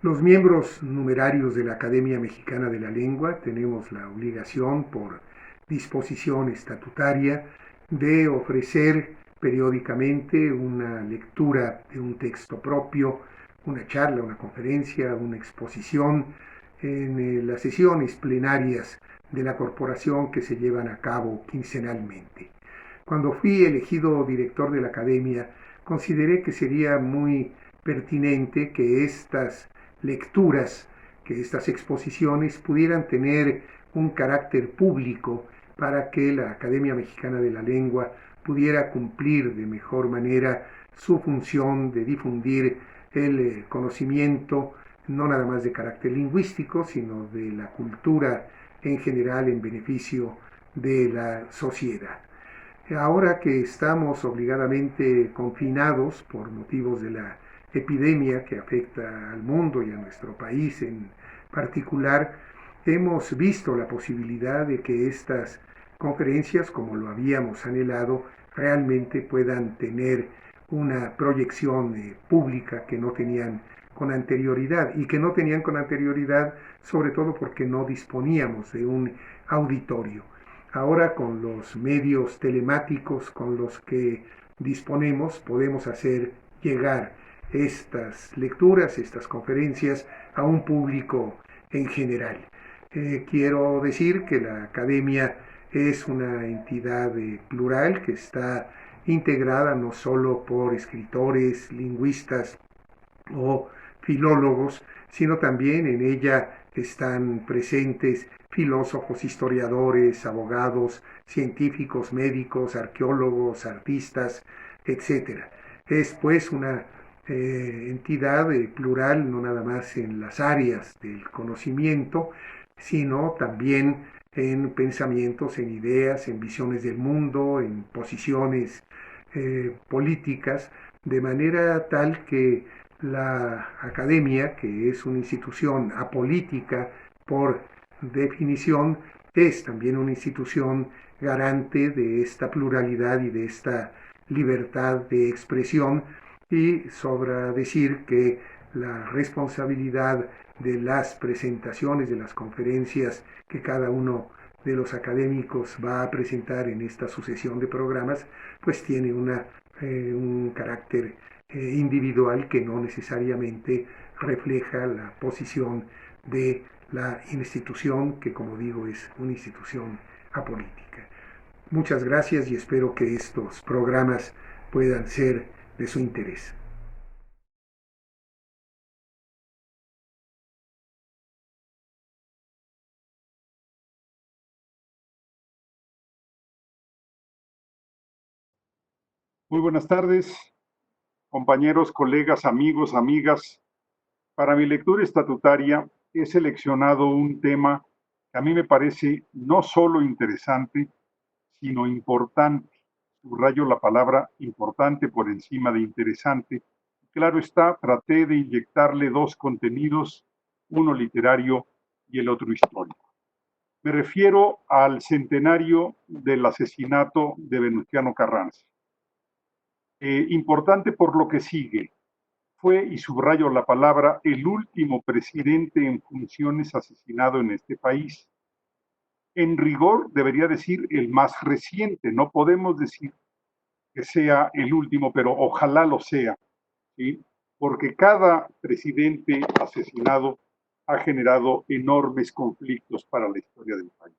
Los miembros numerarios de la Academia Mexicana de la Lengua tenemos la obligación por disposición estatutaria de ofrecer periódicamente una lectura de un texto propio, una charla, una conferencia, una exposición en las sesiones plenarias de la corporación que se llevan a cabo quincenalmente. Cuando fui elegido director de la Academia, consideré que sería muy pertinente que estas lecturas, que estas exposiciones pudieran tener un carácter público para que la Academia Mexicana de la Lengua pudiera cumplir de mejor manera su función de difundir el conocimiento, no nada más de carácter lingüístico, sino de la cultura en general en beneficio de la sociedad. Ahora que estamos obligadamente confinados por motivos de la epidemia que afecta al mundo y a nuestro país en particular, hemos visto la posibilidad de que estas conferencias, como lo habíamos anhelado, realmente puedan tener una proyección pública que no tenían con anterioridad y que no tenían con anterioridad sobre todo porque no disponíamos de un auditorio. Ahora con los medios telemáticos con los que disponemos podemos hacer llegar estas lecturas, estas conferencias a un público en general. Quiero decir que la academia es una entidad plural que está integrada no solo por escritores, lingüistas o filólogos, sino también en ella están presentes filósofos, historiadores, abogados, científicos, médicos, arqueólogos, artistas, etcétera. Es pues una entidad plural, no nada más en las áreas del conocimiento, sino también en pensamientos, en ideas, en visiones del mundo, en posiciones políticas, de manera tal que la academia, que es una institución apolítica por definición, es también una institución garante de esta pluralidad y de esta libertad de expresión, y sobra decir que la responsabilidad de las presentaciones, de las conferencias que cada uno de los académicos va a presentar en esta sucesión de programas, pues tiene un carácter individual que no necesariamente refleja la posición de la institución, que como digo es una institución apolítica. Muchas gracias y espero que estos programas puedan ser de su interés. Muy buenas tardes, compañeros, colegas, amigos, amigas. Para mi lectura estatutaria he seleccionado un tema que a mí me parece no solo interesante, sino importante. Subrayo la palabra importante por encima de interesante. Claro está, traté de inyectarle dos contenidos, uno literario y el otro histórico. Me refiero al centenario del asesinato de Venustiano Carranza. Importante por lo que sigue. Fue, y subrayo la palabra, el último presidente en funciones asesinado en este país. En rigor, debería decir el más reciente. No podemos decir que sea el último, pero ojalá lo sea, ¿sí? Porque cada presidente asesinado ha generado enormes conflictos para la historia del país.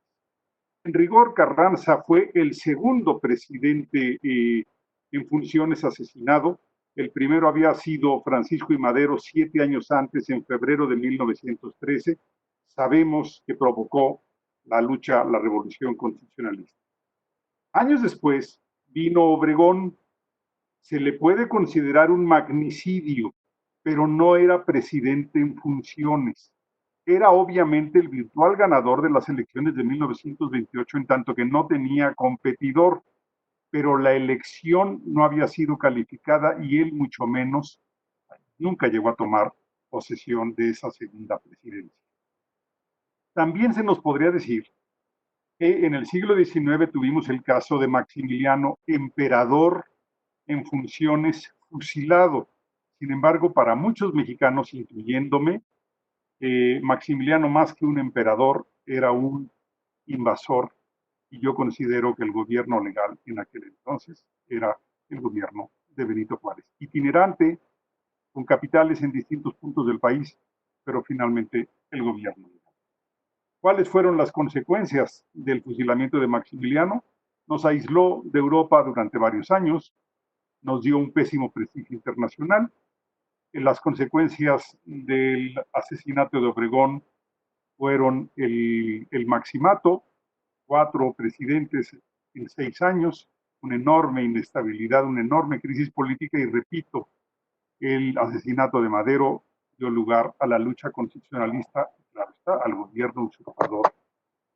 En rigor, Carranza fue el segundo presidente en funciones asesinado. El primero había sido Francisco I. Madero 7 años antes, en febrero de 1913. Sabemos que provocó la lucha, la revolución constitucionalista. Años después vino Obregón. Se le puede considerar un magnicidio, pero no era presidente en funciones. Era obviamente el virtual ganador de las elecciones de 1928, en tanto que no tenía competidor, pero la elección no había sido calificada y él mucho menos nunca llegó a tomar posesión de esa segunda presidencia. También se nos podría decir que en el siglo XIX tuvimos el caso de Maximiliano, emperador en funciones, fusilado. Sin embargo, para muchos mexicanos, incluyéndome, Maximiliano, más que un emperador, era un invasor, y yo considero que el gobierno legal en aquel entonces era el gobierno de Benito Juárez, itinerante, con capitales en distintos puntos del país, pero finalmente el gobierno legal. ¿Cuáles fueron las consecuencias del fusilamiento de Maximiliano? Nos aisló de Europa durante varios años, nos dio un pésimo prestigio internacional. Las consecuencias del asesinato de Obregón fueron el maximato, 4 presidentes en 6 años, una enorme inestabilidad, una enorme crisis política y, repito, el asesinato de Madero dio lugar a la lucha constitucionalista, claro está, al gobierno usurpador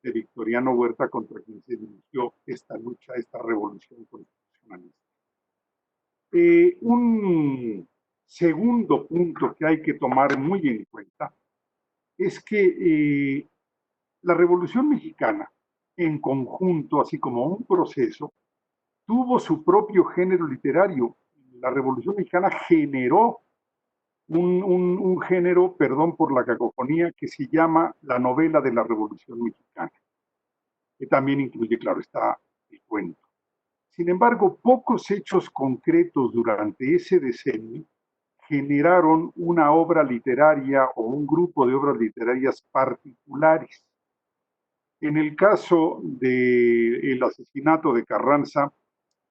de Victoriano Huerta, contra quien se inició esta lucha, esta revolución constitucionalista. Un segundo punto que hay que tomar muy en cuenta es que la Revolución Mexicana, en conjunto, así como un proceso, tuvo su propio género literario. La Revolución Mexicana generó un género, perdón por la cacofonía, que se llama la novela de la Revolución Mexicana, que también incluye, claro, está el cuento. Sin embargo, pocos hechos concretos durante ese decenio generaron una obra literaria o un grupo de obras literarias particulares. En el caso del asesinato de Carranza,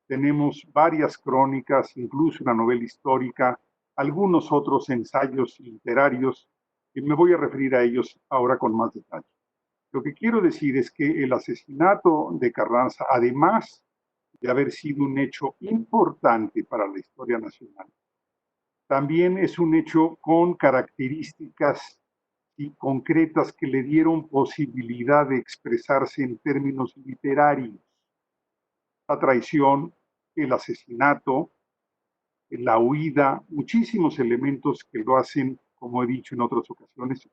tenemos varias crónicas, incluso una novela histórica, algunos otros ensayos literarios, y me voy a referir a ellos ahora con más detalle. Lo que quiero decir es que el asesinato de Carranza, además de haber sido un hecho importante para la historia nacional, también es un hecho con características y concretas que le dieron posibilidad de expresarse en términos literarios. La traición, el asesinato, la huida, muchísimos elementos que lo hacen, como he dicho en otras ocasiones,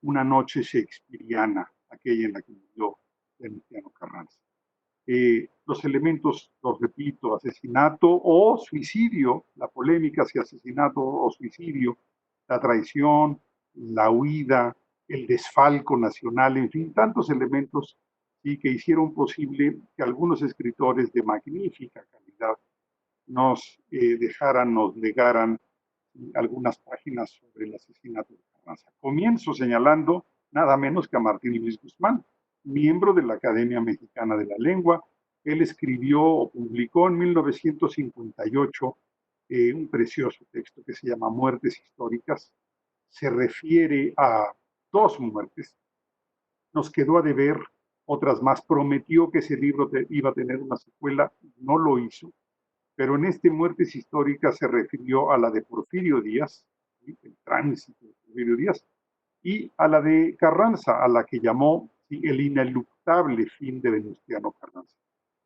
una noche shakespeariana, aquella en la que murió Venustiano Carranza. Los elementos, los repito, asesinato o suicidio, la polémica si asesinato o suicidio, la traición, la huida, el desfalco nacional, en fin, tantos elementos sí, que hicieron posible que algunos escritores de magnífica calidad nos dejaran, nos legaran algunas páginas sobre el asesinato de Carranza. Comienzo señalando nada menos que a Martín Luis Guzmán, miembro de la Academia Mexicana de la Lengua. Él escribió o publicó en 1958 un precioso texto que se llama Muertes Históricas. Se refiere a 2 muertes. Nos quedó a deber otras más. Prometió que ese libro iba a tener una secuela, no lo hizo, pero en este Muertes Históricas se refirió a la de Porfirio Díaz, el tránsito de Porfirio Díaz, y a la de Carranza, a la que llamó el ineluctable fin de Venustiano Carranza.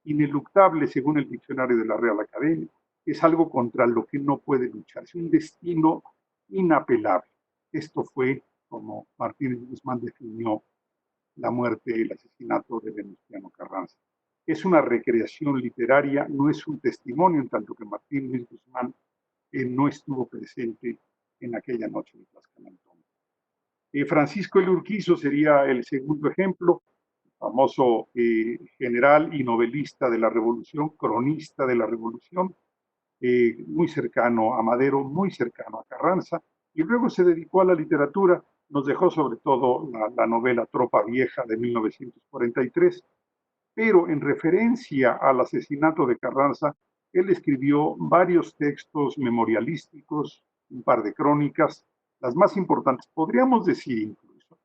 Ineluctable, según el diccionario de la Real Academia, es algo contra lo que no puede lucharse, un destino inapelable. Esto fue como Martínez Guzmán definió la muerte y el asesinato de Venustiano Carranza. Es una recreación literaria, no es un testimonio, en tanto que Martín Luis Guzmán no estuvo presente en aquella noche de Tlaxcalantón. Francisco el Urquizo sería el segundo ejemplo, famoso general y novelista de la Revolución, cronista de la Revolución, muy cercano a Madero, muy cercano a Carranza, y luego se dedicó a la literatura. Nos dejó sobre todo la novela Tropa Vieja de 1943, pero en referencia al asesinato de Carranza, él escribió varios textos memorialísticos, un par de crónicas, las más importantes, podríamos decir incluso,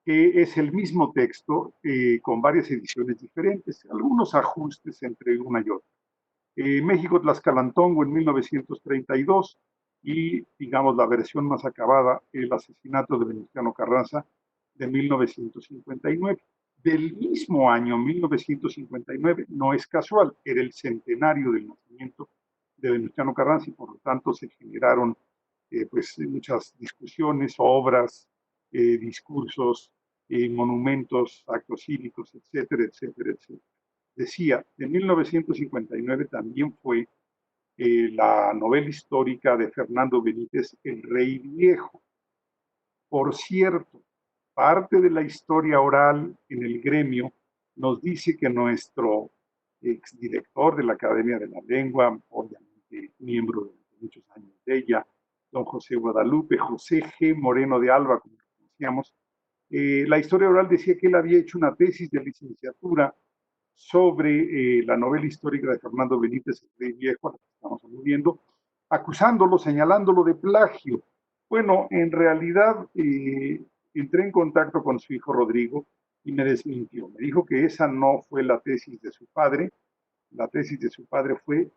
que es el mismo texto con varias ediciones diferentes, algunos ajustes entre una y otra. México Tlaxcalantongo en 1932 y, digamos, la versión más acabada, el asesinato de Venustiano Carranza de 1959. Del mismo año, 1959, no es casual, era el centenario del nacimiento de Venustiano Carranza y por lo tanto se generaron pues, muchas discusiones, obras, discursos, monumentos, actos cívicos, etcétera, etcétera, etcétera. Decía, de 1959 también fue la novela histórica de Fernando Benítez, El Rey Viejo. Por cierto, parte de la historia oral en el gremio nos dice que nuestro exdirector de la Academia de la Lengua, obviamente miembro de muchos años de ella, don José Guadalupe, José G. Moreno de Alba, como lo conocíamos, la historia oral decía que él había hecho una tesis de licenciatura sobre la novela histórica de Fernando Benítez, El Rey Viejo, a la que estamos aludiendo, acusándolo, señalándolo de plagio. Bueno, en realidad entré en contacto con su hijo Rodrigo y me desmintió. Me dijo que esa no fue la tesis de su padre. La tesis de su padre fue,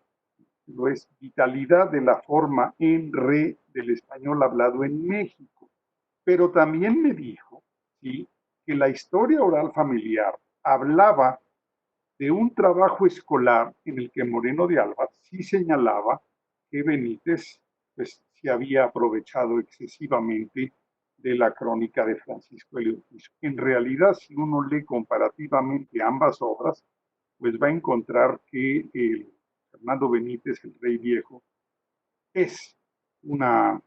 lo es, vitalidad de la forma en re del español hablado en México. Pero también me dijo, ¿sí?, que la historia oral familiar hablaba de un trabajo escolar en el que Moreno de Alba sí señalaba que Benítez pues, se había aprovechado excesivamente de la crónica de Francisco Elías Urquizo. En realidad, si uno lee comparativamente ambas obras, pues va a encontrar que Fernando Benítez, El Rey Viejo, es una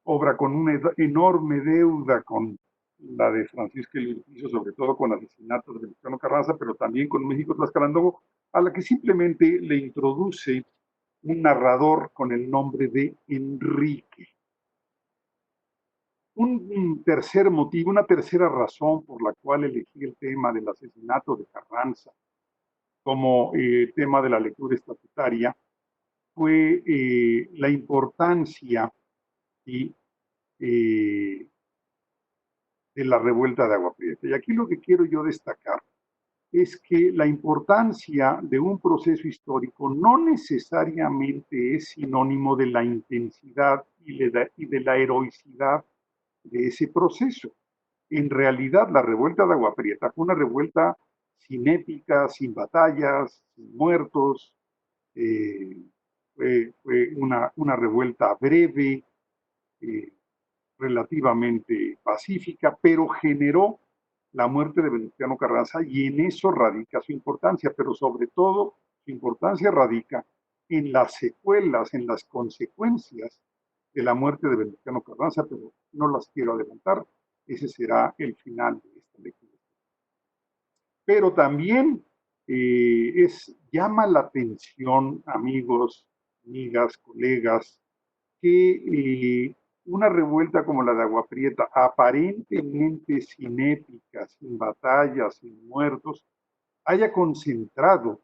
obra con una enorme deuda con la de Francisco Elías Urquizo, sobre todo con asesinatos de Venustiano Carranza, pero también con México Tlaxcalandogo, a la que simplemente le introduce un narrador con el nombre de Enrique. Un tercer motivo, una tercera razón por la cual elegí el tema del asesinato de Carranza como tema de la lectura estatutaria fue la importancia y de la revuelta de Agua Prieta. Y aquí lo que quiero yo destacar es que la importancia de un proceso histórico no necesariamente es sinónimo de la intensidad y de la heroicidad de ese proceso. En realidad, la revuelta de Agua Prieta fue una revuelta sin épica, sin batallas, sin muertos, fue una revuelta breve, eh, relativamente pacífica, pero generó la muerte de Venustiano Carranza y en eso radica su importancia, pero sobre todo su importancia radica en las secuelas, en las consecuencias de la muerte de Venustiano Carranza, pero no las quiero adelantar, ese será el final de esta lectura. Pero también llama la atención, amigos, amigas, colegas, que una revuelta como la de Agua Prieta, aparentemente sin épica, sin batallas, sin muertos, haya concentrado,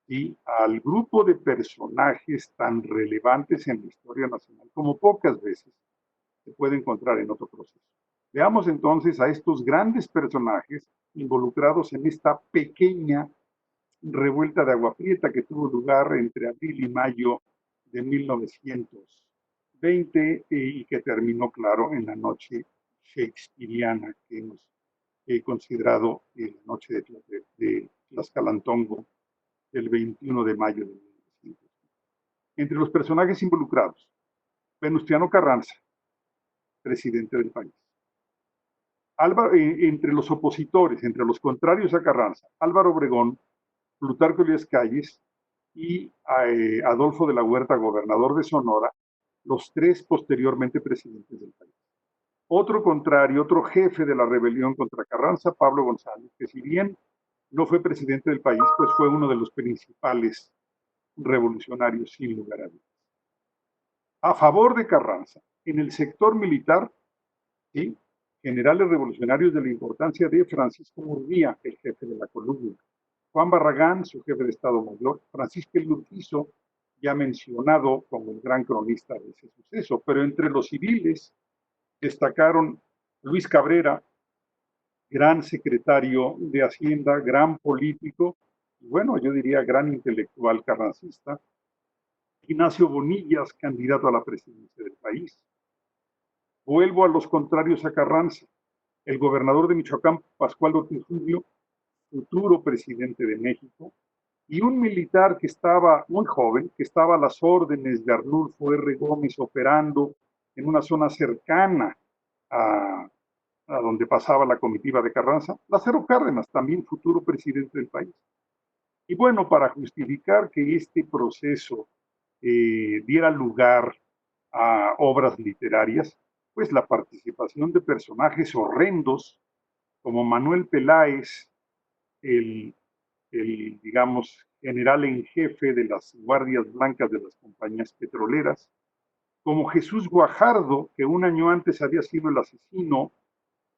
¿sí?, al grupo de personajes tan relevantes en la historia nacional como pocas veces se puede encontrar en otro proceso. Veamos entonces a estos grandes personajes involucrados en esta pequeña revuelta de Agua Prieta que tuvo lugar entre abril y mayo de 1920 y que terminó, claro, en la noche shakespeariana que hemos considerado la noche de Tlaxcalantongo, el 21 de mayo de 1920. Entre los personajes involucrados, Venustiano Carranza, presidente del país. Entre los opositores, entre los contrarios a Carranza, Álvaro Obregón, Plutarco Elías Calles y Adolfo de la Huerta, gobernador de Sonora, los tres posteriormente presidentes del país. Otro contrario, otro jefe de la rebelión contra Carranza, Pablo González, que si bien no fue presidente del país, pues fue uno de los principales revolucionarios sin lugar a dudas. A favor de Carranza, en el sector militar, ¿sí?, generales revolucionarios de la importancia de Francisco Murguía, el jefe de la columna, Juan Barragán, su jefe de Estado Mayor, Francisco Elías Urquizo, ya mencionado como el gran cronista de ese suceso, pero entre los civiles destacaron Luis Cabrera, gran secretario de Hacienda, gran político, y bueno, yo diría gran intelectual carrancista, Ignacio Bonillas, candidato a la presidencia del país. Vuelvo a los contrarios a Carranza, el gobernador de Michoacán, Pascual Ortiz Rubio, futuro presidente de México, y un militar que estaba muy joven, que estaba a las órdenes de Arnulfo R. Gómez operando en una zona cercana a donde pasaba la comitiva de Carranza, Lázaro Cárdenas, también futuro presidente del país. Y bueno, para justificar que este proceso diera lugar a obras literarias, pues la participación de personajes horrendos como Manuel Peláez, el, digamos, general en jefe de las guardias blancas de las compañías petroleras, como Jesús Guajardo, que un año antes había sido el asesino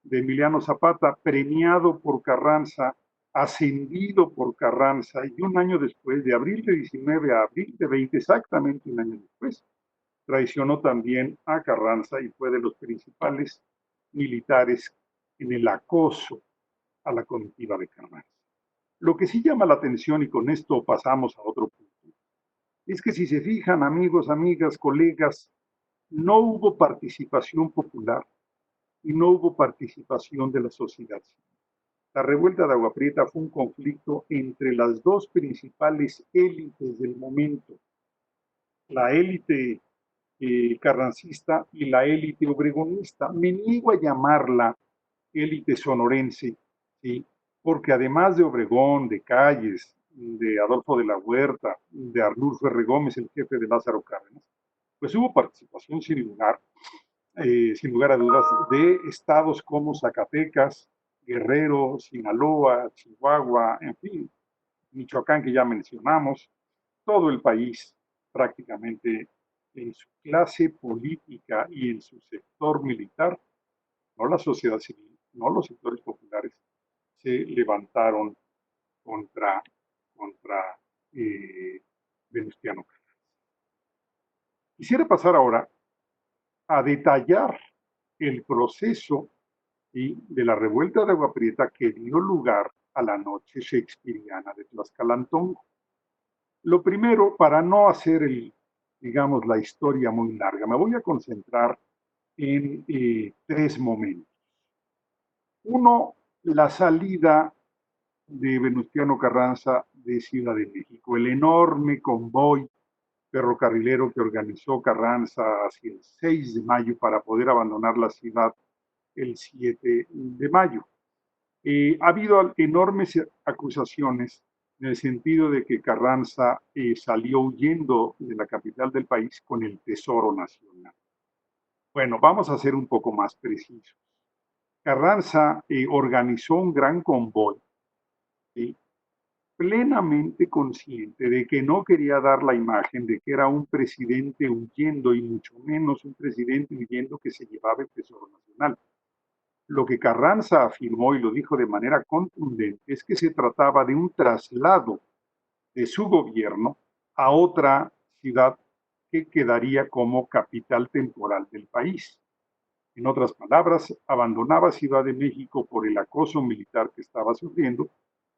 de Emiliano Zapata, premiado por Carranza, ascendido por Carranza, y un año después, de abril de 19 a abril de 20, exactamente un año después, traicionó también a Carranza y fue de los principales militares en el acoso a la comitiva de Carranza. Lo que sí llama la atención, y con esto pasamos a otro punto, es que si se fijan, amigos, amigas, colegas, no hubo participación popular y no hubo participación de la sociedad civil. La revuelta de Agua Prieta fue un conflicto entre las dos principales élites del momento, la élite carrancista y la élite obregonista. Me niego a llamarla élite sonorense, ¿sí? Porque además de Obregón, de Calles, de Adolfo de la Huerta, de Arnulfo R. Gómez, el jefe de Lázaro Cárdenas, pues hubo participación sin lugar a dudas, de estados como Zacatecas, Guerrero, Sinaloa, Chihuahua, en fin, Michoacán que ya mencionamos, todo el país prácticamente en su clase política y en su sector militar, no la sociedad civil, no los sectores populares, se levantaron contra, contra Venustiano Carranza. Quisiera pasar ahora a detallar el proceso, ¿sí?, de la revuelta de Agua Prieta que dio lugar a la noche shakespeariana de Tlaxcalantongo. Lo primero, para no hacer digamos, la historia muy larga, me voy a concentrar en tres momentos. Uno, la salida de Venustiano Carranza de Ciudad de México, el enorme convoy ferrocarrilero que organizó Carranza hacia el 6 de mayo para poder abandonar la ciudad el 7 de mayo. Ha habido enormes acusaciones en el sentido de que Carranza salió huyendo de la capital del país con el Tesoro Nacional. Bueno, vamos a ser un poco más precisos. Carranza organizó un gran convoy, ¿sí?, plenamente consciente de que no quería dar la imagen de que era un presidente huyendo y mucho menos un presidente huyendo que se llevaba el Tesoro Nacional. Lo que Carranza afirmó y lo dijo de manera contundente es que se trataba de un traslado de su gobierno a otra ciudad que quedaría como capital temporal del país. En otras palabras, abandonaba Ciudad de México por el acoso militar que estaba sufriendo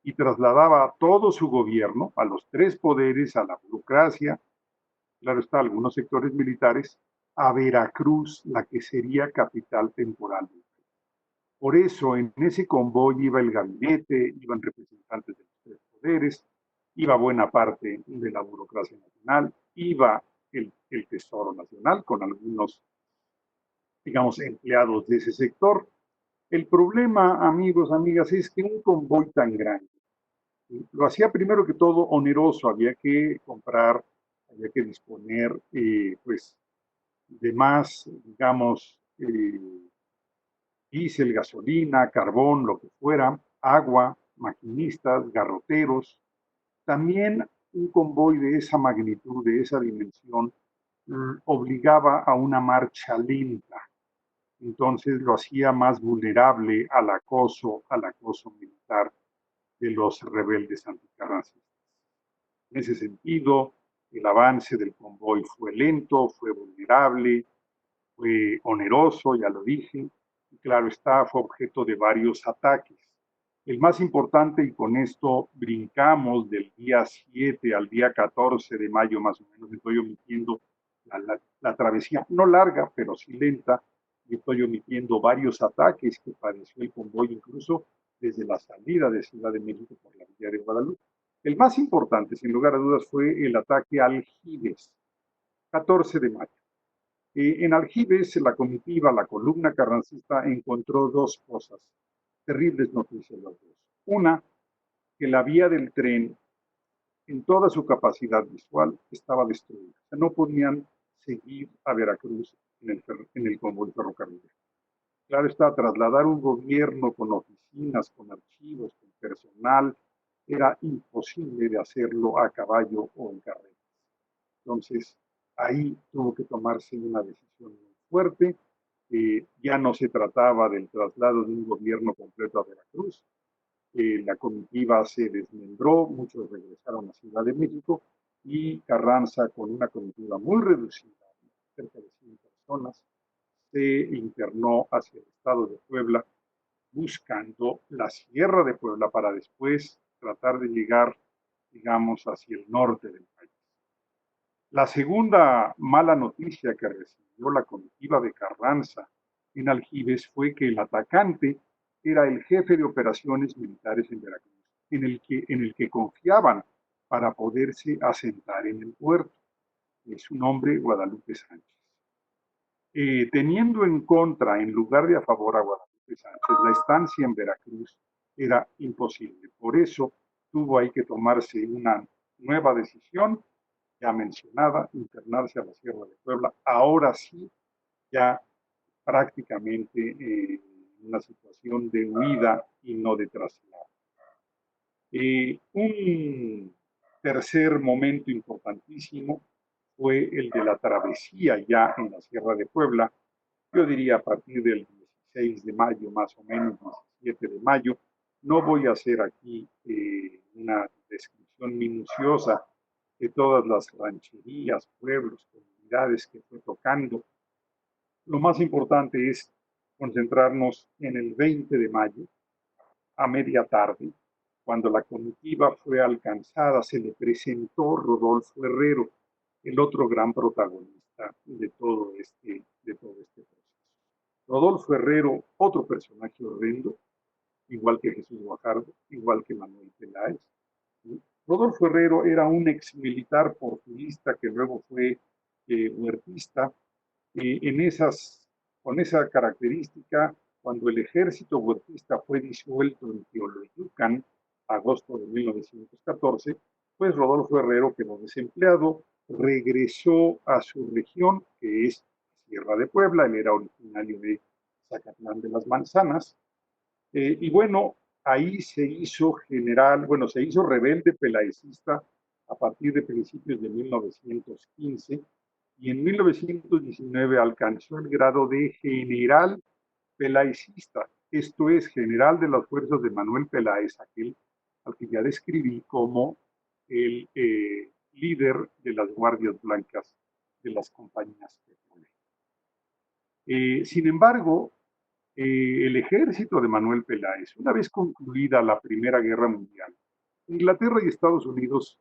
y trasladaba todo su gobierno, a los tres poderes, a la burocracia, claro está, algunos sectores militares, a Veracruz, la que sería capital temporal del país. Por eso, en ese convoy iba el gabinete, iban representantes de los tres poderes, iba buena parte de la burocracia nacional, iba el Tesoro Nacional con algunos, digamos, empleados de ese sector. El problema, amigos, amigas, es que un convoy tan grande, ¿sí?, lo hacía primero que todo oneroso, había que comprar, había que disponer, pues, de más, digamos, diésel, gasolina, carbón, lo que fuera, agua, maquinistas, garroteros. También un convoy de esa magnitud, de esa dimensión, obligaba a una marcha lenta. Entonces lo hacía más vulnerable al acoso militar de los rebeldes anticarrancistas. En ese sentido, el avance del convoy fue lento, fue vulnerable, fue oneroso, ya lo dije, y claro está, fue objeto de varios ataques. El más importante, y con esto brincamos del día 7 al día 14 de mayo, más o menos, estoy omitiendo la travesía, no larga, pero sí lenta, y estoy omitiendo varios ataques que padeció el convoy, incluso desde la salida de Ciudad de México por la vía de Guadalupe. El más importante, sin lugar a dudas, fue el ataque a Aljibes, 14 de mayo. En Aljibes, la comitiva, la columna carrancista, encontró dos cosas, terribles noticias las dos. Una, que la vía del tren en toda su capacidad visual estaba destruida. O sea, no podían seguir a Veracruz en el convoy ferrocarrilero. Claro está, trasladar un gobierno con oficinas, con archivos, con personal, era imposible de hacerlo a caballo o en carreta. Entonces, ahí tuvo que tomarse una decisión muy fuerte. Ya no se trataba del traslado de un gobierno completo a Veracruz. La comitiva se desmembró, muchos regresaron a Ciudad de México y Carranza, con una comitiva muy reducida, cerca de 100 personas, se internó hacia el estado de Puebla, buscando la Sierra de Puebla para después tratar de llegar, digamos, hacia el norte del país. La segunda mala noticia que recibió la comitiva de Carranza en Aljibes fue que el atacante era el jefe de operaciones militares en Veracruz, en el que confiaban para poderse asentar en el puerto. Es su nombre, Guadalupe Sánchez. Teniendo en contra, en lugar de a favor a Guadalupe Sánchez, la estancia en Veracruz era imposible. Por eso tuvo ahí que tomarse una nueva decisión, ya mencionada, internarse a la Sierra de Puebla, ahora sí, ya prácticamente en una situación de huida y no de traslado. Un tercer momento importantísimo fue el de la travesía ya en la Sierra de Puebla, yo diría a partir del 16 de mayo, más o menos, 17 de mayo. No voy a hacer aquí una descripción minuciosa de todas las rancherías, pueblos, comunidades que fue tocando. Lo más importante es concentrarnos en el 20 de mayo, a media tarde, cuando la comitiva fue alcanzada, se le presentó Rodolfo Herrero, el otro gran protagonista de todo este proceso. Rodolfo Herrero, otro personaje horrendo, igual que Jesús Guajardo, igual que Manuel Peláez. Rodolfo Herrero era un ex militar porfirista que luego fue huertista. Con esa característica, cuando el ejército huertista fue disuelto en Teoloyucan, agosto de 1914, pues Rodolfo Herrero quedó desempleado, regresó a su región, que es Sierra de Puebla. Él era originario de Zacatlán de las Manzanas, y bueno, ahí se hizo general, bueno, se hizo rebelde pelaecista a partir de principios de 1915, y en 1919 alcanzó el grado de general pelaecista, esto es, general de las fuerzas de Manuel Peláez, aquel al que ya describí como el líder de las guardias blancas de las compañías petroleras. Sin embargo, el ejército de Manuel Peláez, una vez concluida la Primera Guerra Mundial, Inglaterra y Estados Unidos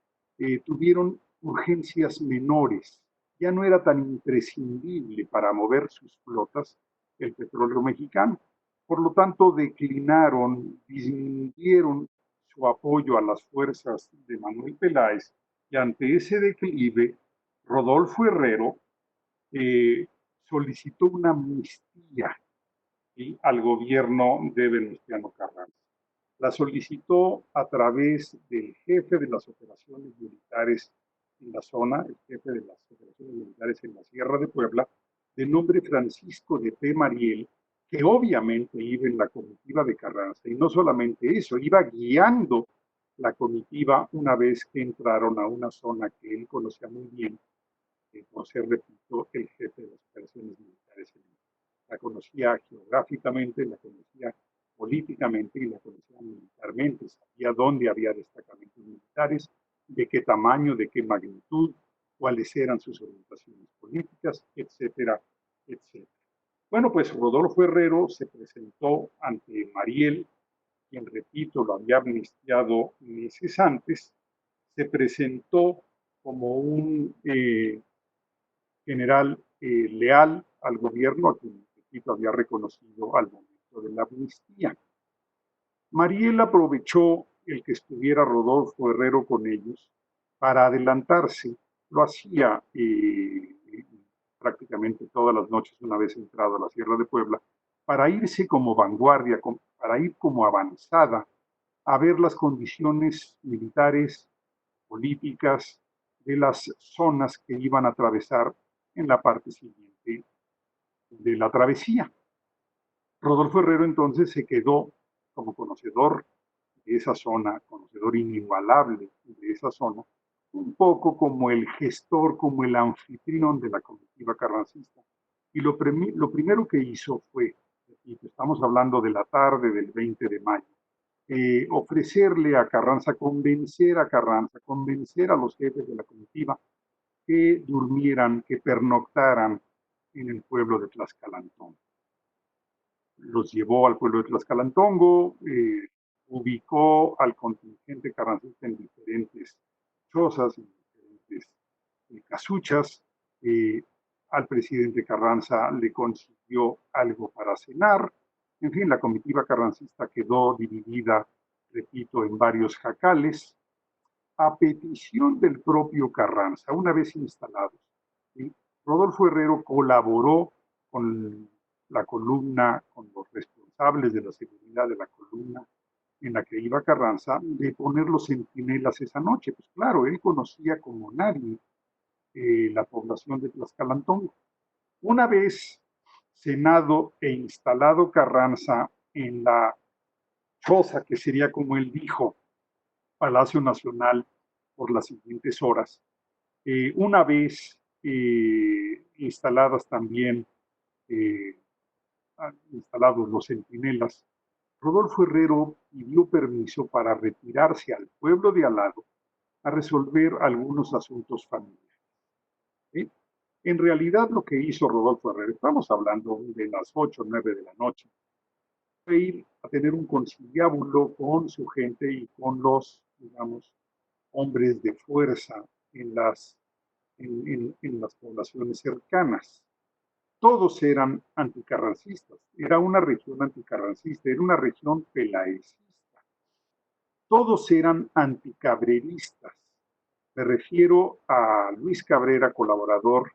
tuvieron urgencias menores. Ya no era tan imprescindible para mover sus flotas el petróleo mexicano. Por lo tanto, declinaron, disminuyeron su apoyo a las fuerzas de Manuel Peláez, y ante ese declive, Rodolfo Herrero solicitó una amnistía, ¿sí?, al gobierno de Venustiano Carranza. La solicitó a través del jefe de las operaciones militares en la zona, el jefe de las operaciones militares en la Sierra de Puebla, de nombre Francisco de P. Mariel, que obviamente iba en la comitiva de Carranza, y no solamente eso, iba guiando la comitiva una vez que entraron a una zona que él conocía muy bien, por ser, repito, el jefe de las operaciones militares en México. La conocía geográficamente, la conocía políticamente y la conocía militarmente. Sabía dónde había destacamentos militares, de qué tamaño, de qué magnitud, cuáles eran sus orientaciones políticas, etcétera, etcétera. Bueno, pues Rodolfo Herrero se presentó ante Mariel, quien, repito, lo había amnistiado meses antes. Se presentó como un general leal al gobierno, a quien Tito había reconocido al momento de la amnistía. Mariel aprovechó el que estuviera Rodolfo Herrero con ellos para adelantarse. Lo hacía prácticamente todas las noches, una vez entrado a la Sierra de Puebla, para irse como vanguardia, para ir como avanzada a ver las condiciones militares, políticas de las zonas que iban a atravesar en la parte siguiente de la travesía. Rodolfo Herrero entonces se quedó como conocedor de esa zona, conocedor inigualable de esa zona, un poco como el gestor, como el anfitrión de la comitiva carrancista. Y lo primero que hizo fue, y estamos hablando de la tarde del 20 de mayo, ofrecerle a Carranza, convencer a los jefes de la comitiva que durmieran, que pernoctaran en el pueblo de Tlaxcalantongo. Los llevó al pueblo de Tlaxcalantongo, ubicó al contingente carrancista en diferentes chozas, en diferentes casuchas. Al presidente Carranza le consiguió algo para cenar. En fin, la comitiva carrancista quedó dividida, repito, en varios jacales, a petición del propio Carranza, una vez instalados. Rodolfo Herrero colaboró con la columna, con los responsables de la seguridad de la columna en la que iba Carranza, de poner los centinelas esa noche. Pues claro, él conocía como nadie la población de Tlaxcalantongo. Una vez cenado e instalado Carranza en la choza, que sería, como él dijo, Palacio Nacional por las siguientes horas, una vez instaladas también, instalados los centinelas, Rodolfo Herrero pidió permiso para retirarse al pueblo de al lado a resolver algunos asuntos familiares. ¿Sí? En realidad lo que hizo Rodolfo Herrero, estamos hablando de las 8 o 9 de la noche, fue ir a tener un conciliábulo con su gente y con los, digamos, hombres de fuerza en las poblaciones cercanas. Todos eran anticarrancistas, era una región anticarrancista, era una región pelaecista. Todos eran anticabreristas. Me refiero a Luis Cabrera, colaborador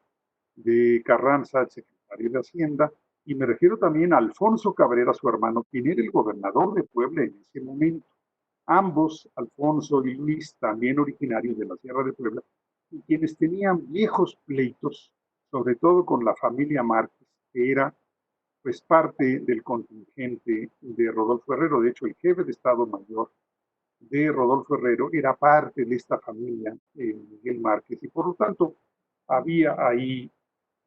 de Carranza, el secretario de Hacienda, y me refiero también a Alfonso Cabrera, su hermano, quien era el gobernador de Puebla en ese momento. Ambos, Alfonso y Luis, también originarios de la Sierra de Puebla, y quienes tenían viejos pleitos, sobre todo con la familia Márquez, que era pues parte del contingente de Rodolfo Herrero. De hecho, el jefe de Estado Mayor de Rodolfo Herrero era parte de esta familia, Miguel Márquez, y por lo tanto había ahí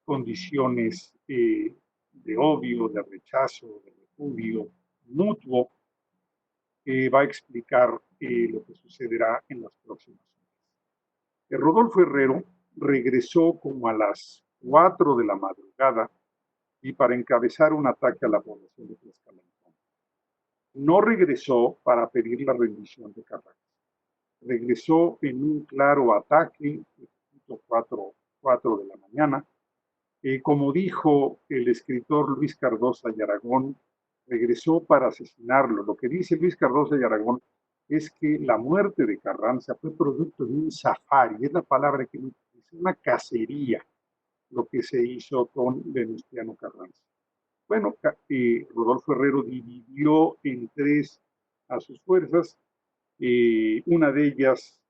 condiciones de odio, de rechazo, de repudio mutuo, que va a explicar lo que sucederá en las próximas horas. Rodolfo Herrero regresó como a las 4 de la madrugada y para encabezar un ataque a la población de Tlaxcalantongo. No regresó para pedir la rendición de Carranza. Regresó en un claro ataque, 4 de la mañana. Como dijo el escritor Luis Cardosa y Aragón, regresó para asesinarlo. Lo que dice Luis Cardosa y Aragón es que la muerte de Carranza fue producto de un safari, es la palabra que utiliza, una cacería, lo que se hizo con Venustiano Carranza. Bueno, Rodolfo Herrero dividió en 3 a sus fuerzas. Una de ellas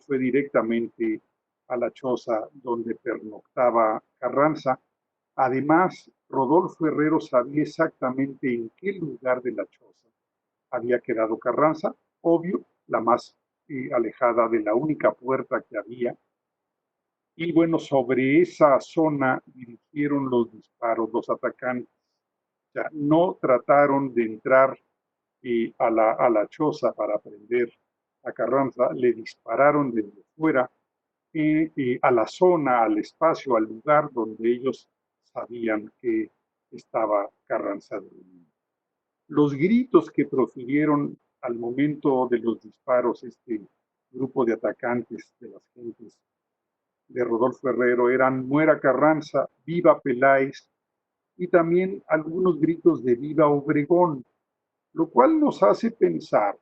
fue directamente a la choza donde pernoctaba Carranza. Además, Rodolfo Herrero sabía exactamente en qué lugar de la choza había quedado Carranza, obvio, la más alejada de la única puerta que había. Y bueno, sobre esa zona dirigieron los disparos, los atacantes. O sea, no trataron de entrar a la choza para prender a Carranza, le dispararon desde fuera a la zona, al espacio, al lugar donde ellos sabían que estaba Carranza durmiendo. Los gritos que profirieron al momento de los disparos este grupo de atacantes de las gentes de Rodolfo Herrero eran muera Carranza, viva Peláez, y también algunos gritos de viva Obregón, lo cual nos hace pensar,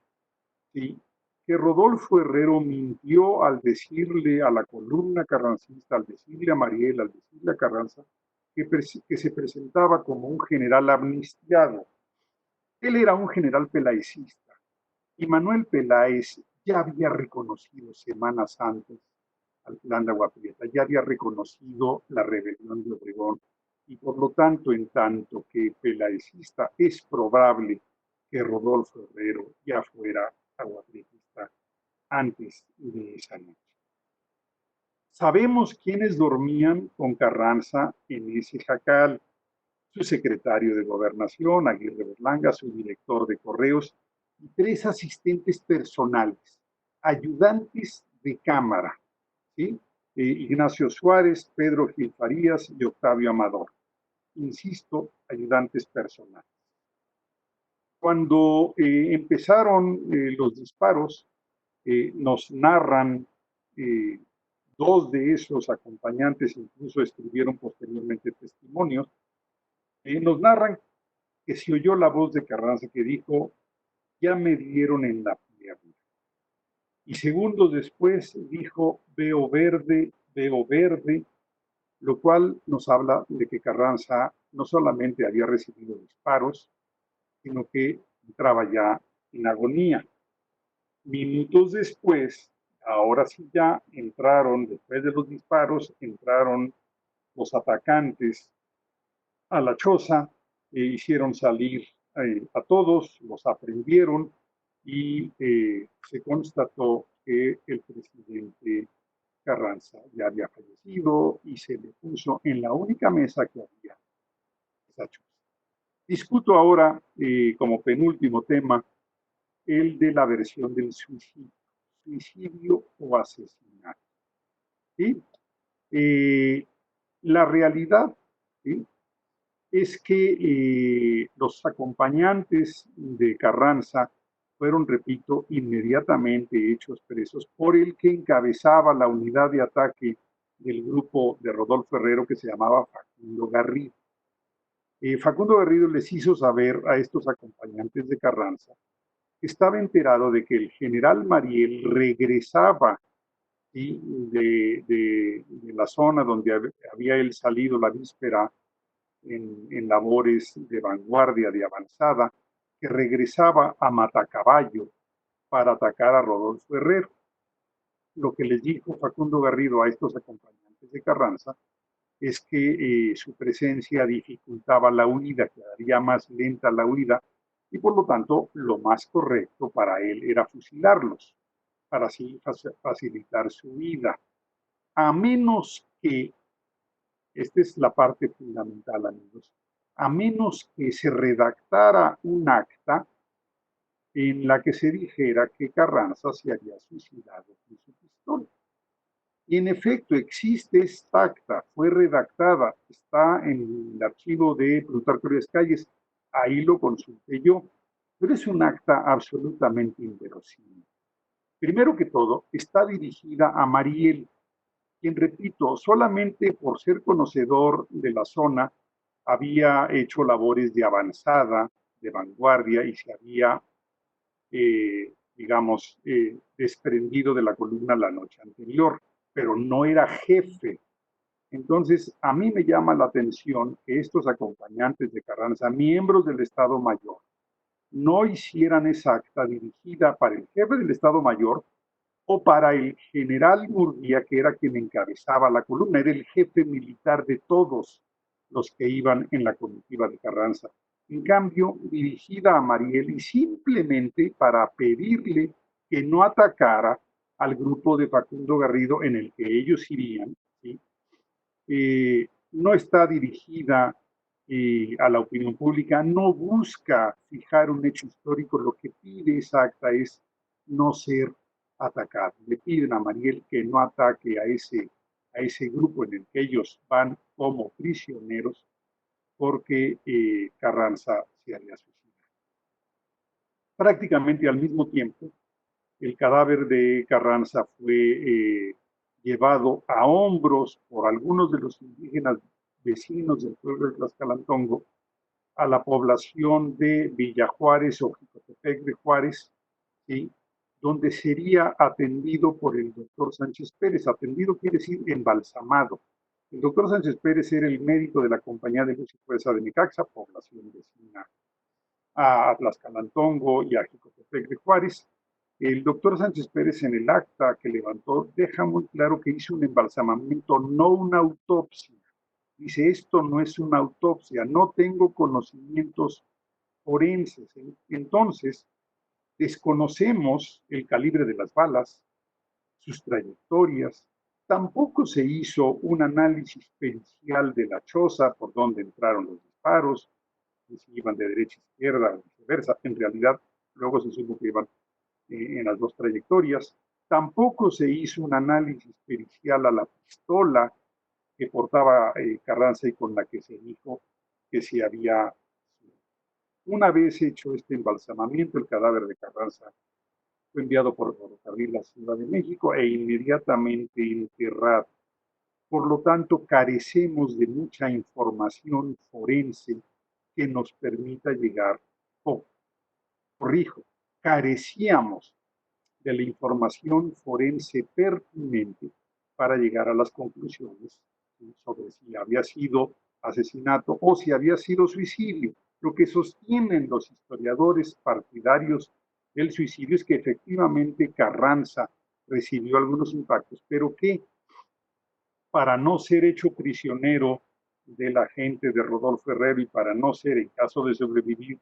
¿sí?, que Rodolfo Herrero mintió al decirle a la columna carrancista, al decirle a Mariel, al decirle a Carranza, que se presentaba como un general amnistiado. Él era un general pelaecista y Manuel Peláez ya había reconocido semanas antes al Plan de Agua Prieta, ya había reconocido la rebelión de Obregón y por lo tanto, en tanto que pelaecista, es probable que Rodolfo Herrero ya fuera aguaprietista antes de esa noche. Sabemos quiénes dormían con Carranza en ese jacal: su secretario de Gobernación, Aguirre Berlanga, su director de correos y 3 asistentes personales, ayudantes de cámara, ¿sí? Ignacio Suárez, Pedro Gil Farías y Octavio Amador. Insisto, ayudantes personales. Cuando empezaron los disparos, nos narran 2 de esos acompañantes, incluso escribieron posteriormente testimonios, nos narran que se oyó la voz de Carranza que dijo: ya me dieron en la pierna. Y segundos después dijo: veo verde, lo cual nos habla de que Carranza no solamente había recibido disparos, sino que entraba ya en agonía. Minutos después, ahora sí ya entraron, después de los disparos, entraron los atacantes a la choza, hicieron salir a todos, los aprendieron y se constató que el presidente Carranza ya había fallecido y se le puso en la única mesa que había esa choza. Discuto ahora, como penúltimo tema, el de la versión del suicidio o asesinato. ¿Sí? La realidad, ¿sí?, es que los acompañantes de Carranza fueron, repito, inmediatamente hechos presos por el que encabezaba la unidad de ataque del grupo de Rodolfo Herrero, que se llamaba Facundo Garrido. Facundo Garrido les hizo saber a estos acompañantes de Carranza que estaba enterado de que el general Mariel regresaba, ¿sí?, de la zona donde había él salido la víspera en labores de vanguardia, de avanzada, que regresaba a Matacaballo para atacar a Rodolfo Herrero. Lo que les dijo Facundo Garrido a estos acompañantes de Carranza es que su presencia dificultaba la huida, quedaría más lenta la huida, y por lo tanto lo más correcto para él era fusilarlos, para así facilitar su huida. A menos que, esta es la parte fundamental, amigos, a menos que se redactara un acta en la que se dijera que Carranza se había suicidado con su pistola. Y en efecto existe esta acta, fue redactada, está en el archivo de Plutarco Elías Calles, ahí lo consulté yo, pero es un acta absolutamente inverosímil. Primero que todo, está dirigida a Mariel, quien, repito, solamente por ser conocedor de la zona, había hecho labores de avanzada, de vanguardia, y se había, desprendido de la columna la noche anterior, pero no era jefe. Entonces, a mí me llama la atención que estos acompañantes de Carranza, miembros del Estado Mayor, no hicieran esa acta dirigida para el jefe del Estado Mayor o para el general Murguía, que era quien encabezaba la columna, era el jefe militar de todos los que iban en la comitiva de Carranza. En cambio, dirigida a Mariel y simplemente para pedirle que no atacara al grupo de Facundo Garrido en el que ellos irían, ¿sí? No está dirigida a la opinión pública, no busca fijar un hecho histórico, lo que pide esa acta es no ser atacado. Le piden a Mariel que no ataque a ese grupo en el que ellos van como prisioneros, porque Carranza se había suicidado. Prácticamente al mismo tiempo, el cadáver de Carranza fue llevado a hombros por algunos de los indígenas vecinos del pueblo de Tlaxcalantongo a la población de Villa Juárez o Jicotepec de Juárez, ¿sí?, donde sería atendido por el doctor Sánchez Pérez. Atendido quiere decir embalsamado. El doctor Sánchez Pérez era el médico de la Compañía de Luz y Fuerza de Necaxa, población vecina a Tlaxcalantongo y a Jicotepec de Juárez, El doctor Sánchez Pérez en el acta que levantó deja muy claro que hizo un embalsamamiento, no una autopsia. Dice, esto no es una autopsia, no tengo conocimientos forenses. Entonces, desconocemos el calibre de las balas, sus trayectorias. Tampoco se hizo un análisis pericial de la choza por donde entraron los disparos, si iban de derecha a izquierda o viceversa. En realidad, luego se supo que iban en las dos trayectorias. Tampoco se hizo un análisis pericial a la pistola que portaba Carranza y con la que se dijo que se había. Una vez hecho este embalsamamiento, el cadáver de Carranza fue enviado por ferrocarril a Ciudad de México e inmediatamente enterrado. Por lo tanto, carecemos de mucha información forense que nos permita llegar, corrijo, carecíamos de la información forense pertinente para llegar a las conclusiones sobre si había sido asesinato o si había sido suicidio. Lo que sostienen los historiadores partidarios del suicidio es que efectivamente Carranza recibió algunos impactos, pero que para no ser hecho prisionero de la gente de Rodolfo Herrero y para no ser, en caso de sobrevivir,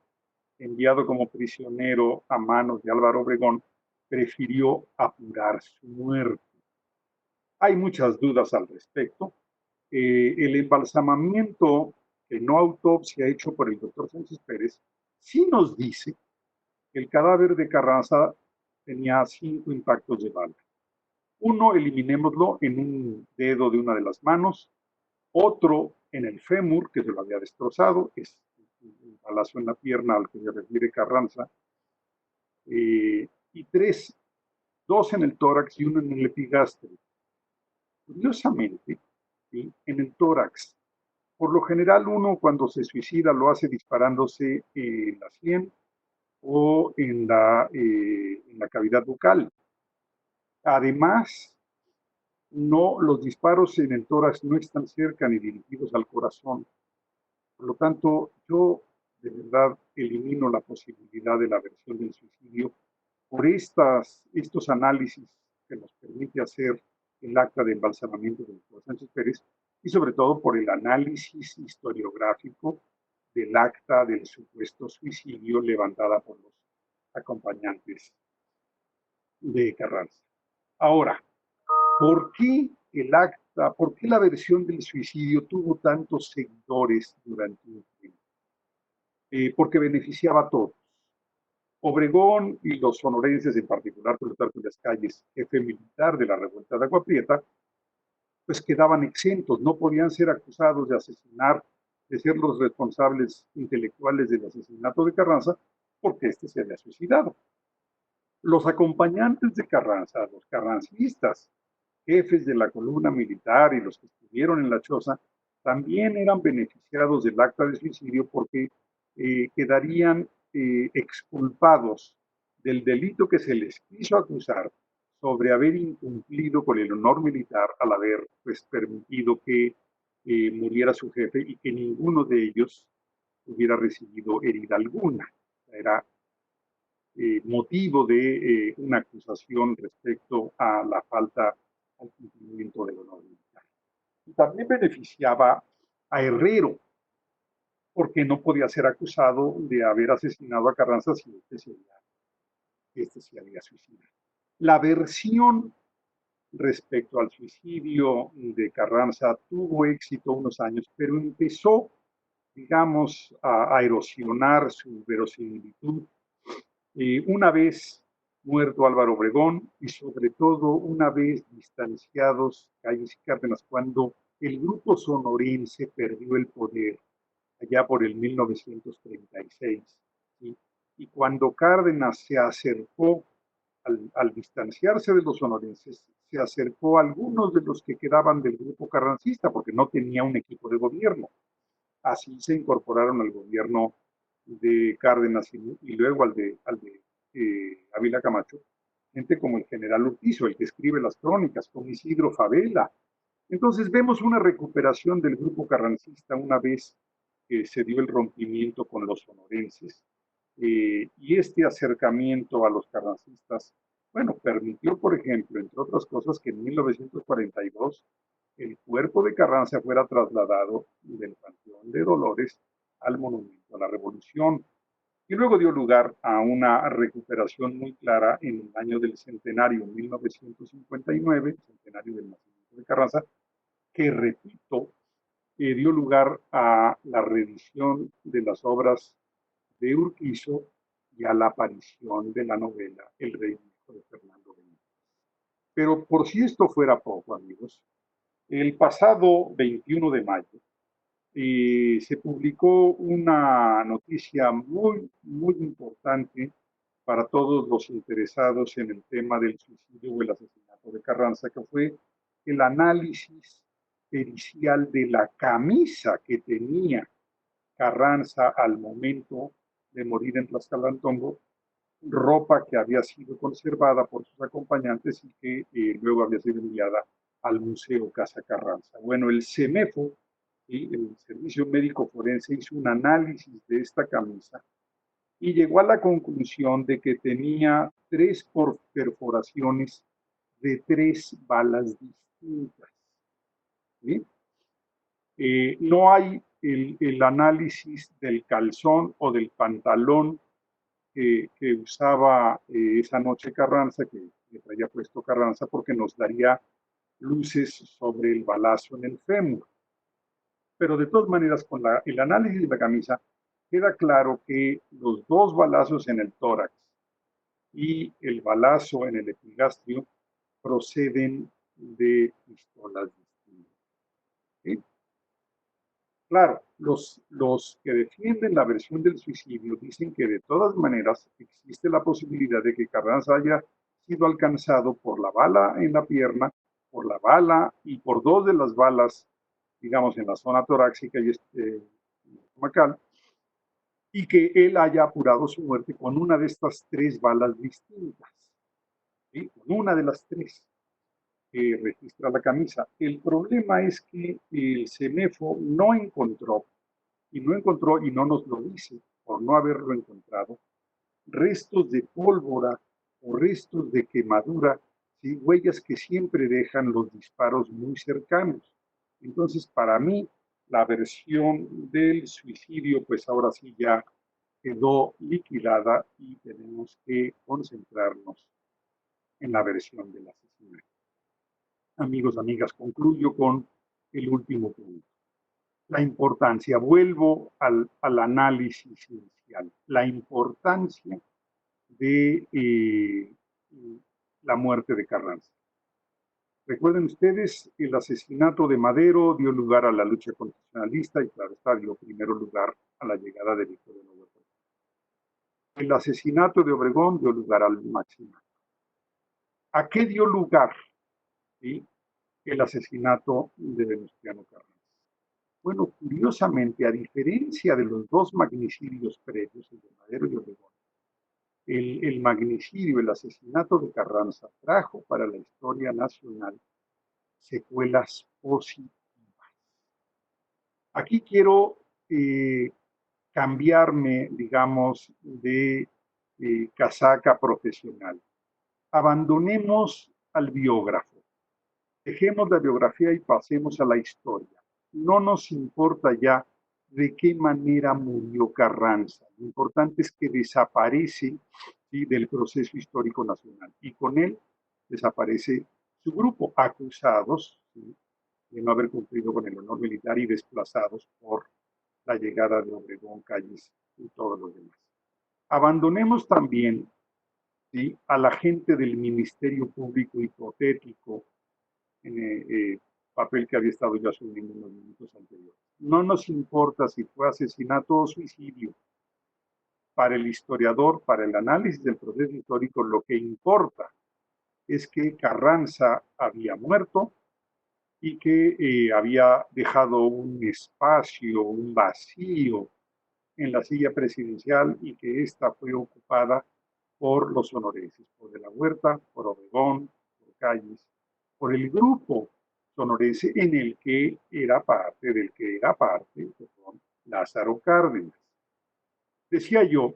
enviado como prisionero a manos de Álvaro Obregón, prefirió apurar su muerte. Hay muchas dudas al respecto. El embalsamamiento, no autopsia hecho por el doctor Sánchez Pérez, sí nos dice que el cadáver de Carranza tenía 5 impactos de bala. Uno, eliminémoslo en un dedo de una de las manos, otro en el fémur, que se lo había destrozado, es un balazo en la pierna al que se refiere Carranza, y 3, 2 en el tórax y 1 en el epigastrio. Curiosamente, ¿sí?, en el tórax, por lo general uno cuando se suicida lo hace disparándose en la sien o en la cavidad bucal. Además, no, los disparos en el tórax no están cerca ni dirigidos al corazón. Por lo tanto, yo de verdad elimino la posibilidad de la versión del suicidio por estos análisis que nos permite hacer el acta de embalsamamiento del doctor Sánchez Pérez y sobre todo por el análisis historiográfico del acta del supuesto suicidio levantada por los acompañantes de Carranza. Ahora, ¿por qué el acta, por qué la versión del suicidio tuvo tantos seguidores durante un tiempo? Porque beneficiaba a todos. Obregón y los sonorenses, en particular Plutarco Elías Calles, jefe militar de la revuelta de Agua Prieta, pues quedaban exentos, no podían ser acusados de asesinar, de ser los responsables intelectuales del asesinato de Carranza, porque éste se había suicidado. Los acompañantes de Carranza, los carrancistas, jefes de la columna militar y los que estuvieron en la choza, también eran beneficiados del acta de suicidio porque quedarían exculpados del delito que se les quiso acusar sobre haber incumplido con el honor militar al haber pues, permitido que muriera su jefe y que ninguno de ellos hubiera recibido herida alguna. Era motivo de una acusación respecto a la falta al cumplimiento del honor militar. Y también beneficiaba a Herrero, porque no podía ser acusado de haber asesinado a Carranza si este se había suicidado. La versión respecto al suicidio de Carranza tuvo éxito unos años, pero empezó, digamos, a erosionar su verosimilitud una vez muerto Álvaro Obregón y sobre todo una vez distanciados Calles y Cárdenas, cuando el grupo sonorense perdió el poder allá por el 1936, ¿sí? Y cuando Cárdenas se acercó, al distanciarse de los sonorenses, se acercó a algunos de los que quedaban del grupo carrancista, porque no tenía un equipo de gobierno. Así se incorporaron al gobierno de Cárdenas y luego al de Ávila Camacho, gente como el general Urquizo, el que escribe las crónicas, como Isidro Fabela. Entonces vemos una recuperación del grupo carrancista una vez que se dio el rompimiento con los sonorenses, y este acercamiento a los carrancistas Bueno, permitió, por ejemplo, entre otras cosas, que en 1942 el cuerpo de Carranza fuera trasladado del Panteón de Dolores al Monumento a la Revolución, y luego dio lugar a una recuperación muy clara en el año del centenario 1959, centenario del nacimiento de Carranza, que, repito, dio lugar a la revisión de las obras de Urquizo y a la aparición de la novela El Rey Viejo de Fernando Benítez. Pero por si esto fuera poco, amigos, el pasado 21 de mayo se publicó una noticia muy importante para todos los interesados en el tema del suicidio o el asesinato de Carranza, que fue el análisis pericial de la camisa que tenía Carranza al momento de morir en Tlaxcalantongo, ropa que había sido conservada por sus acompañantes y que luego había sido enviada al Museo Casa Carranza. Bueno, el CEMEFO, el Servicio Médico Forense, hizo un análisis de esta camisa y llegó a la conclusión de que tenía tres perforaciones de tres balas distintas. ¿Sí? No hay el análisis del calzón o del pantalón que usaba esa noche Carranza, que traía puesto Carranza, porque nos daría luces sobre el balazo en el fémur. Pero de todas maneras, con el análisis de la camisa, queda claro que los dos balazos en el tórax y el balazo en el epigastrio proceden de pistolas distintas. ¿Sí? Claro, los que defienden la versión del suicidio dicen que de todas maneras existe la posibilidad de que Carranza haya sido alcanzado por la bala en la pierna, por la bala y por dos de las balas, digamos, en la zona torácica y estomacal, y que él haya apurado su muerte con una de estas tres balas distintas, ¿sí? Con una de las tres que registra la camisa. El problema es que el CEMEFO no encontró y no nos lo dice por no haberlo encontrado, restos de pólvora o restos de quemadura, ¿sí? Huellas que siempre dejan los disparos muy cercanos. Entonces, para mí, la versión del suicidio, pues ahora sí ya quedó liquidada y tenemos que concentrarnos en la versión del asesinato. Amigos, amigas, concluyo con el último punto. La importancia, vuelvo al análisis inicial, la importancia de la muerte de Carranza. Recuerden ustedes, el asesinato de Madero dio lugar a la lucha constitucionalista y, claro está, dio primero lugar a la llegada de Victoriano Huerta. El asesinato de Obregón dio lugar al maximato. ¿A qué dio lugar, ¿sí?, el asesinato de Venustiano Carranza? Bueno, curiosamente, a diferencia de los dos magnicidios previos, el de Madero y Obregón, el magnicidio, el asesinato de Carranza trajo para la historia nacional secuelas positivas. Aquí quiero cambiarme, digamos, de casaca profesional. Abandonemos al biógrafo, dejemos la biografía y pasemos a la historia. No nos importa ya de qué manera murió Carranza. Lo importante es que desaparece, ¿sí?, del proceso histórico nacional y con él desaparece su grupo, acusados, ¿sí?, de no haber cumplido con el honor militar y desplazados por la llegada de Obregón, Calles y todos los demás. Abandonemos también, ¿sí?, a la gente del Ministerio Público hipotético, papel que había estado ya asumiendo en los minutos anteriores. No nos importa si fue asesinato o suicidio. Para el historiador, para el análisis del proceso histórico, lo que importa es que Carranza había muerto y que había dejado un espacio, un vacío en la silla presidencial y que ésta fue ocupada por los sonorenses, por De la Huerta, por Obregón, por Calles, por el grupo sonorense del que era parte, perdón, Lázaro Cárdenas. Decía yo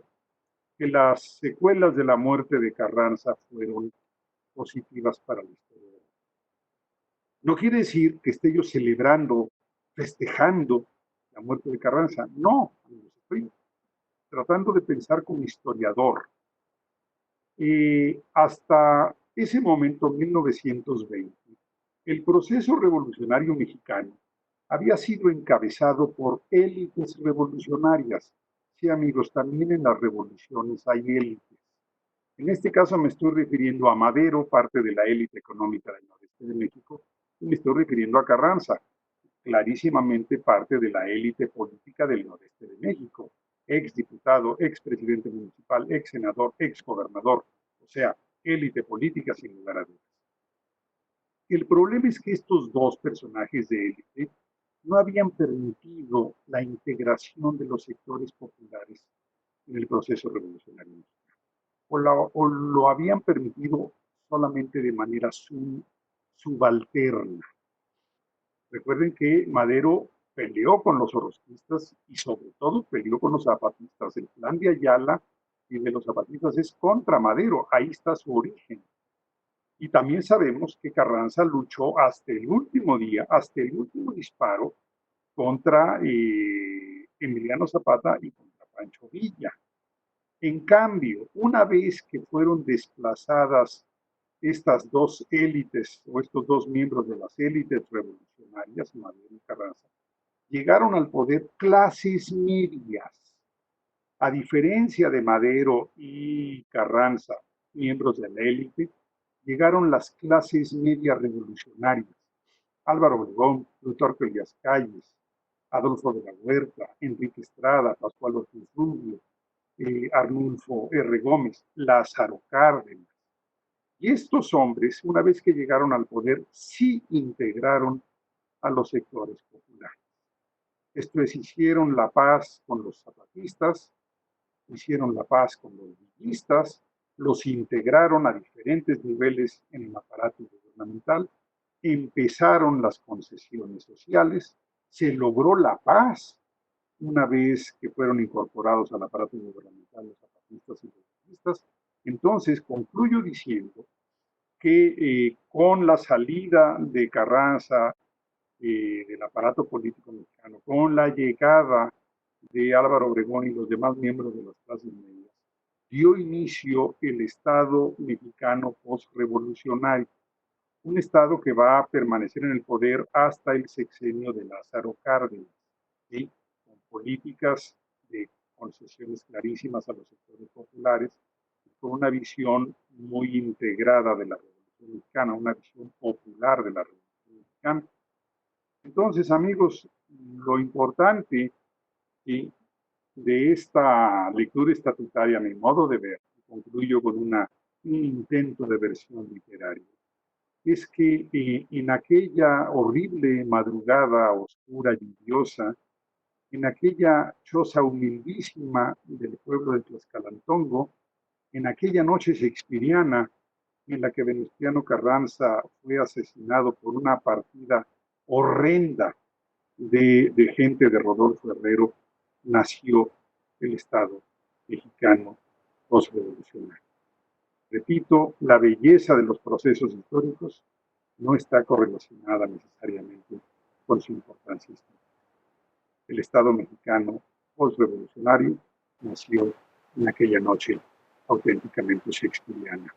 que las secuelas de la muerte de Carranza fueron positivas para la historia. No quiere decir que esté yo celebrando, festejando la muerte de Carranza. No, estoy tratando de pensar como historiador. Hasta ese momento, 1920, el proceso revolucionario mexicano había sido encabezado por élites revolucionarias. Sí, amigos, también en las revoluciones hay élites. En este caso me estoy refiriendo a Madero, parte de la élite económica del noreste de México, y me estoy refiriendo a Carranza, clarísimamente parte de la élite política del noreste de México, ex diputado, ex presidente municipal, ex senador, ex gobernador, o sea, élite política sin lugar a dudas. El problema es que estos dos personajes de élite no habían permitido la integración de los sectores populares en el proceso revolucionario mexicano, o lo habían permitido solamente de manera subalterna. Recuerden que Madero peleó con los orosquistas y sobre todo peleó con los zapatistas. El plan de Ayala y de los zapatistas es contra Madero, ahí está su origen. Y también sabemos que Carranza luchó hasta el último día, hasta el último disparo contra Emiliano Zapata y contra Pancho Villa. En cambio, una vez que fueron desplazadas estas dos élites o estos dos miembros de las élites revolucionarias, Madero y Carranza, llegaron al poder clases medias. A diferencia de Madero y Carranza, miembros de la élite, llegaron las clases medias revolucionarias. Álvaro Obregón, Plutarco Elías Calles, Adolfo de la Huerta, Enrique Estrada, Pascual Ortiz Rubio, Arnulfo R. Gómez, Lázaro Cárdenas. Y estos hombres, una vez que llegaron al poder, sí integraron a los sectores populares. Esto es, hicieron la paz con los zapatistas, hicieron la paz con los villistas, los integraron a diferentes niveles en el aparato gubernamental, empezaron las concesiones sociales, se logró la paz una vez que fueron incorporados al aparato gubernamental los zapatistas y los villistas. Entonces, concluyo diciendo que con la salida de Carranza del aparato político mexicano, con la llegada de Álvaro Obregón y los demás miembros de las clases medias, dio inicio el Estado mexicano postrevolucionario, un Estado que va a permanecer en el poder hasta el sexenio de Lázaro Cárdenas, ¿sí? Con políticas de concesiones clarísimas a los sectores populares, con una visión muy integrada de la Revolución Mexicana, una visión popular de la Revolución Mexicana. Entonces, amigos, lo importante, ¿sí?, de esta lectura estatutaria, a mi modo de ver, concluyo con un intento de versión literaria, es que en aquella horrible madrugada oscura, lluviosa, en aquella choza humildísima del pueblo de Tlaxcalantongo, en aquella noche shakespeariana en la que Venustiano Carranza fue asesinado por una partida horrenda de gente de Rodolfo Herrero, nació el Estado mexicano postrevolucionario. Repito, la belleza de los procesos históricos no está correlacionada necesariamente con su importancia histórica. El Estado mexicano postrevolucionario nació en aquella noche auténticamente shakespeariana.